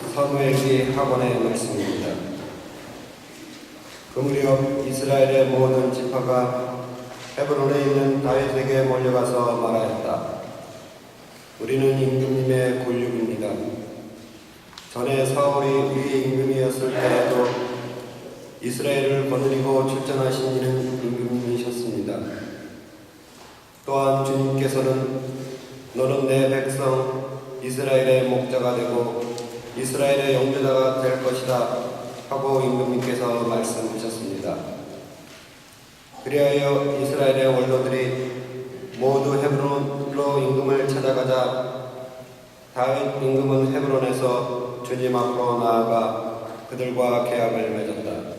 사무엘기 학원의 말씀입니다. 그 무렵 이스라엘의 모든 지파가 헤브론에 있는 다윗에게 몰려가서 말하였다. 우리는 임금님의 권력입니다. 전에 사울이 우리의 임금이었을 때에도 이스라엘을 거느리고 출전하신 이는 임금님이셨습니다. 또한 주님께서는 너는 내 백성 이스라엘의 목자가 되고 이스라엘의 영주자가 될 것이다 하고 임금님께서 말씀하셨습니다. 그리하여 이스라엘의 원로들이 모두 헤브론으로 임금을 찾아가자 다윗 임금은 헤브론에서 주님 앞으로 나아가 그들과 계약을 맺었다.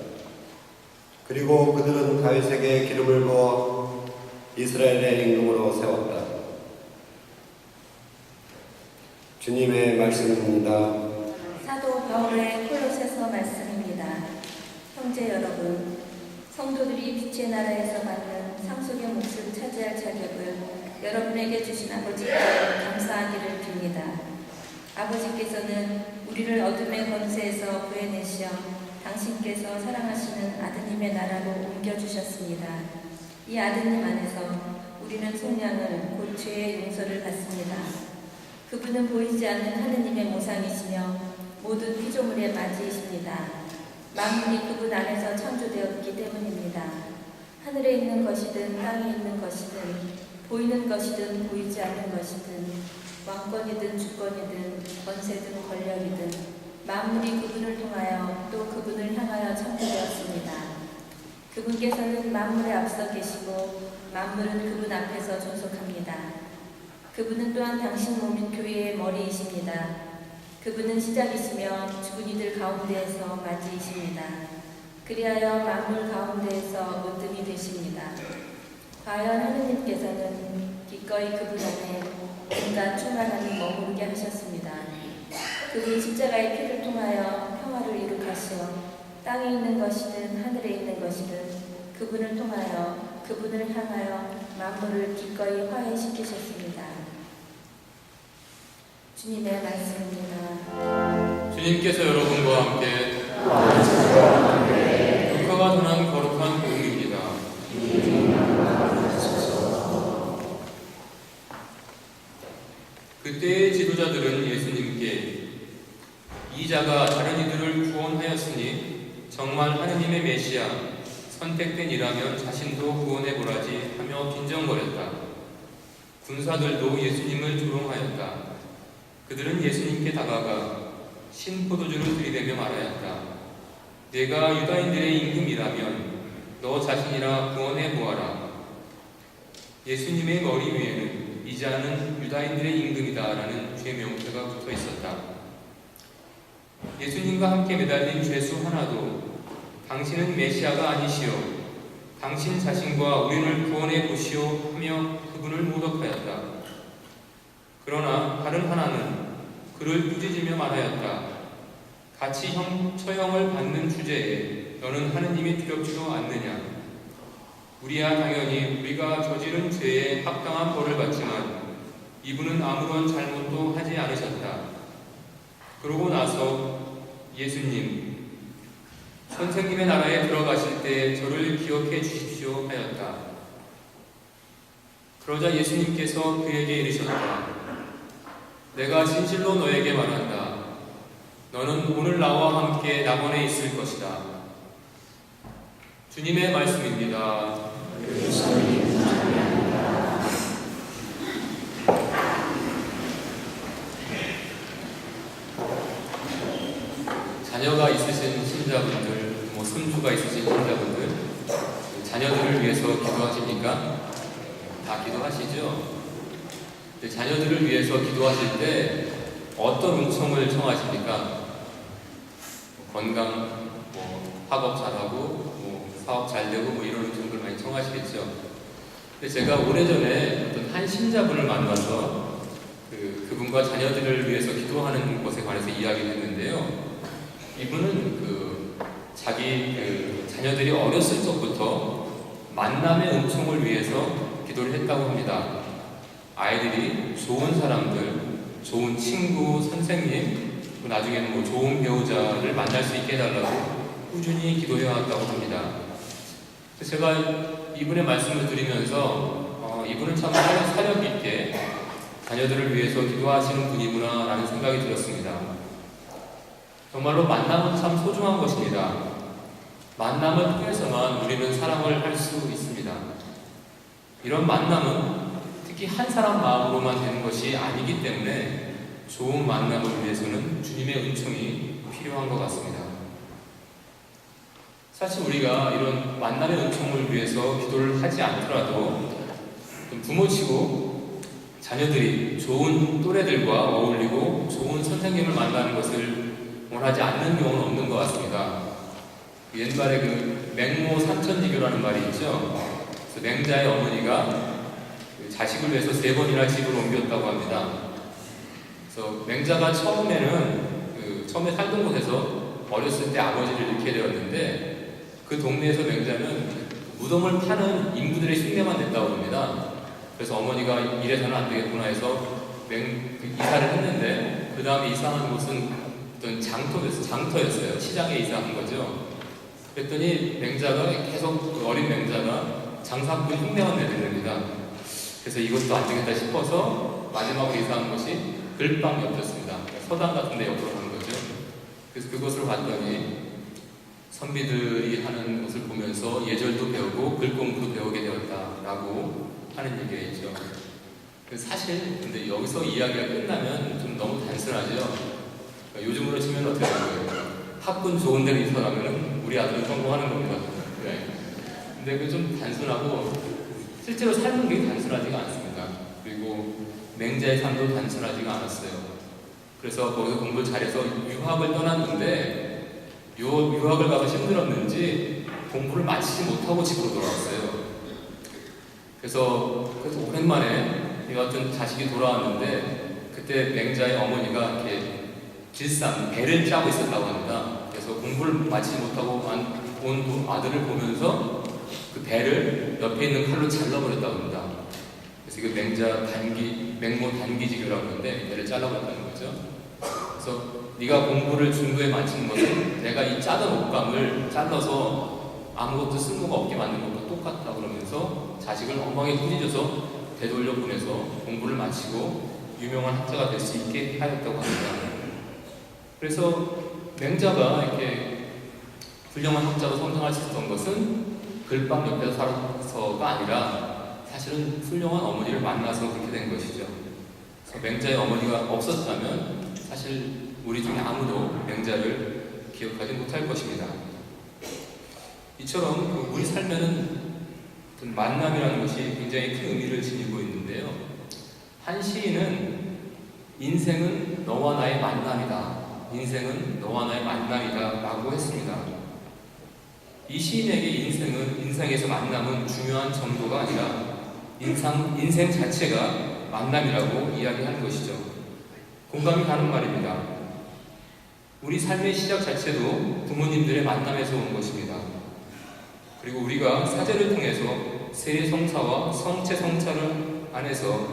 그리고 그들은 다윗에게 기름을 부어 이스라엘의 임금으로 세웠다. 주님의 말씀입니다. 사도 바울의 콜로새서 말씀입니다. 형제 여러분, 성도들이 빛의 나라에서 받는 상속의 몫을 차지할 자격을 여러분에게 주신 아버지께 감사하기를 빕니다. 아버지께서는 우리를 어둠의 권세에서 구해내시어 당신께서 사랑하시는 아드님의 나라로 옮겨주셨습니다. 이 아드님 안에서 우리는 속량을 곧 죄의 용서를 받습니다. 그분은 보이지 않는 하느님의 모상이시며 모든 피조물의 맞이이십니다. 만물이 그분 안에서 창조되었기 때문입니다. 하늘에 있는 것이든 땅에 있는 것이든 보이는 것이든 보이지 않는 것이든 왕권이든 주권이든 권세든 권력이든 만물이 그분을 통하여 또 그분을 향하여 창조되었습니다. 그분께서는 만물에 앞서 계시고 만물은 그분 앞에서 존속합니다. 그분은 또한 당신 몸인 교회의 머리이십니다. 그분은 시작이시며 죽은 이들 가운데에서 맞이이십니다. 그리하여 만물 가운데에서 으뜸이 되십니다. 과연 하느님께서는 기꺼이 그분 안에 온갖 충만함이 머무르게 하셨습니다. 그분 십자가의 피를 통하여 평화를 이룩하시어 땅에 있는 것이든 하늘에 있는 것이든 그분을 통하여 그분을 향하여 만물을 기꺼이 화해시키셨습니다. 주님의 말씀입니다. 주님께서 여러분과 함께 국가가 전한 거룩한 복음입니다. 그때의 지도자들은 예수님께 이 자가 다른 이들을 구원하였으니 정말 하느님의 메시아 선택된 이라면 자신도 구원해 보라지 하며 빈정거렸다. 군사들도 예수님을 조롱하였다. 그들은 예수님께 다가가 신포도주를 들이대며 말하였다. 내가 유다인들의 임금이라면 너 자신이라 구원해 보아라. 예수님의 머리 위에는 이 자는 유다인들의 임금이다라는 죄명표가 붙어 있었다. 예수님과 함께 매달린 죄수 하나도 당신은 메시아가 아니시오, 당신 자신과 우리를 구원해 보시오 하며 그분을 모독하였다. 그러나 다른 하나는 그를 꾸짖으며 말하였다. 같이 처형을 받는 주제에 너는 하느님이 두렵지도 않느냐? 우리야 당연히 우리가 저지른 죄에 합당한 벌을 받지만 이분은 아무런 잘못도 하지 않으셨다. 그러고 나서 예수님, 선생님의 나라에 들어가실 때 저를 기억해 주십시오 하였다. 그러자 예수님께서 그에게 이르셨다. 내가 진실로 너에게 말한다. 너는 오늘 나와 함께 낙원에 있을 것이다. 주님의 말씀입니다. 자녀가 있으신 신자분들, 손주가 있으신 신자분들, 자녀들을 위해서 기도하십니까? 다 기도하시죠? 자녀들을 위해서 기도하실 때 어떤 은총을 청하십니까? 건강, 학업 잘하고, 사업 잘 되고, 이런 은총들 많이 청하시겠죠. 근데 제가 오래전에 어떤 한 신자분을 만나서 그분과 자녀들을 위해서 기도하는 것에 관해서 이야기를 했는데요. 이분은 자기 자녀들이 어렸을 적부터 만남의 은총을 위해서 기도를 했다고 합니다. 아이들이 좋은 사람들, 좋은 친구, 선생님, 나중에는 뭐 좋은 배우자를 만날 수 있게 해달라고 꾸준히 기도해왔다고 합니다. 제가 이분의 말씀을 드리면서 이분은 참 사력 있게 자녀들을 위해서 기도하시는 분이구나라는 생각이 들었습니다. 정말로 만남은 참 소중한 것입니다. 만남을 통해서만 우리는 사랑을 할 수 있습니다. 이런 만남은 특히 한 사람 마음으로만 되는 것이 아니기 때문에 좋은 만남을 위해서는 주님의 은총이 필요한 것 같습니다. 사실 우리가 이런 만남의 은총을 위해서 기도를 하지 않더라도 부모치고 자녀들이 좋은 또래들과 어울리고 좋은 선생님을 만나는 것을 원하지 않는 경우는 없는 것 같습니다. 옛말에 그 맹모 삼천지교라는 말이 있죠. 그래서 맹자의 어머니가 그 자식을 위해서 3번이나 집을 옮겼다고 합니다. 그래서 맹자가 처음에 살던 곳에서 어렸을 때 아버지를 잃게 되었는데 그 동네에서 맹자는 무덤을 파는 인부들의 흉내만 냈다고 합니다. 그래서 어머니가 이래서는 안 되겠구나 해서 이사를 했는데 그 다음에 이사한 곳은 어떤 장터였어요. 시장에 이사한 거죠. 그랬더니 맹자가 계속 어린 맹자가 장사꾼 흉내만 내는 겁니다. 그래서 이것도 안 되겠다 싶어서 마지막으로 이사한 곳이 글방 옆이었습니다. 서당 같은 데 옆으로 가는 거죠. 그래서 그곳을 봤더니 선비들이 하는 것을 보면서 예절도 배우고 글 공부도 배우게 되었다라고 하는 얘기가 있죠. 사실 근데 여기서 이야기가 끝나면 좀 너무 단순하죠. 그러니까 요즘으로 치면 어떻게 되는 거예요? 학군 좋은 데로 이사가면 우리 아들은 성공하는 겁니다. 네. 근데 그 좀 단순하고 실제로 삶은 게 단순하지가 않습니다. 그리고 맹자의 삶도 단순하지가 않았어요. 그래서 거기서 공부를 잘해서 유학을 떠났는데 유학을 가서 힘들었는지 공부를 마치지 못하고 집으로 돌아왔어요. 그래서 오랜만에 이 같은 자식이 돌아왔는데 그때 맹자의 어머니가 이렇게 길상 배를 짜고 있었다고 합니다. 그래서 공부를 마치지 못하고 온 아들을 보면서 그 배를 옆에 있는 칼로 잘라버렸다고 합니다. 그래서 이거 맹모 단기지교라고 하는데 배를 잘라버렸다는 거죠. 그래서 네가 공부를 중도에 마치는 것은 내가 이 짜던 옷감을 잘라서 아무것도 쓸모가 없게 만든 것과 똑같다 그러면서 자식을 엉망에 꾸짖어서 되돌려 보내서 공부를 마치고 유명한 학자가 될 수 있게 하였다고 합니다. 그래서 맹자가 이렇게 훌륭한 학자로 성장할 수 있었던 것은 글방 옆에서 살아서가 아니라 사실은 훌륭한 어머니를 만나서 그렇게 된 것이죠. 그래서 맹자의 어머니가 없었다면 사실 우리 중에 아무도 맹자를 기억하지 못할 것입니다. 이처럼 우리 삶에는 만남이라는 것이 굉장히 큰 의미를 지니고 있는데요. 한 시인은 인생은 너와 나의 만남이다. 인생은 너와 나의 만남이다 라고 했습니다. 이 시인에게 인생에서 만남은 중요한 정도가 아니라 인생 자체가 만남이라고 이야기하는 것이죠. 공감이 가는 말입니다. 우리 삶의 시작 자체도 부모님들의 만남에서 온 것입니다. 그리고 우리가 사제를 통해서 세성사와 성체성찰을 안에서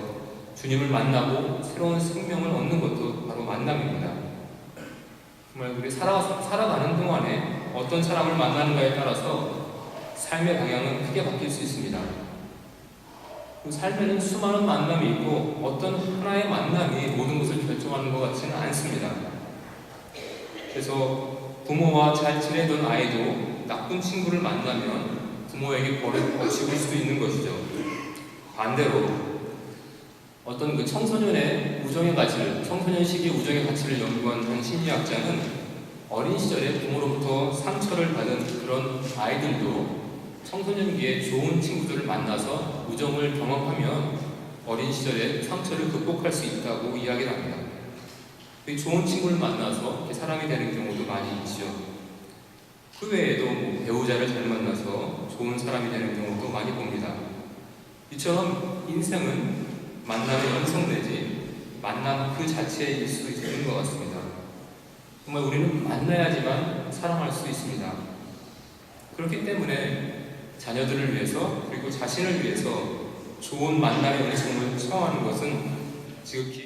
주님을 만나고 새로운 생명을 얻는 것도 바로 만남입니다. 정말 우리 살아가는 동안에 어떤 사람을 만나는가에 따라서 삶의 방향은 크게 바뀔 수 있습니다. 그 삶에는 수많은 만남이 있고 어떤 하나의 만남이 모든 것을 결정하는 것 같지는 않습니다. 그래서 부모와 잘 지내던 아이도 나쁜 친구를 만나면 부모에게 벌을 거칠 수 있는 것이죠. 반대로 어떤 그 청소년 시기의 우정의 가치를 연구한 한 심리학자는 어린 시절에 부모로부터 상처를 받은 그런 아이들도 청소년기에 좋은 친구들을 만나서 우정을 경험하면 어린 시절에 상처를 극복할 수 있다고 이야기를 합니다. 좋은 친구를 만나서 사람이 되는 경우도 많이 있죠. 그 외에도 배우자를 잘 만나서 좋은 사람이 되는 경우도 많이 봅니다. 이처럼 인생은 만남의 연속 내지 만남 그 자체일 수 있는 것 같습니다. 정말 우리는 만나야지만 사랑할 수 있습니다. 그렇기 때문에 자녀들을 위해서 그리고 자신을 위해서 좋은 만남의 은총을 청하는 것은 지극히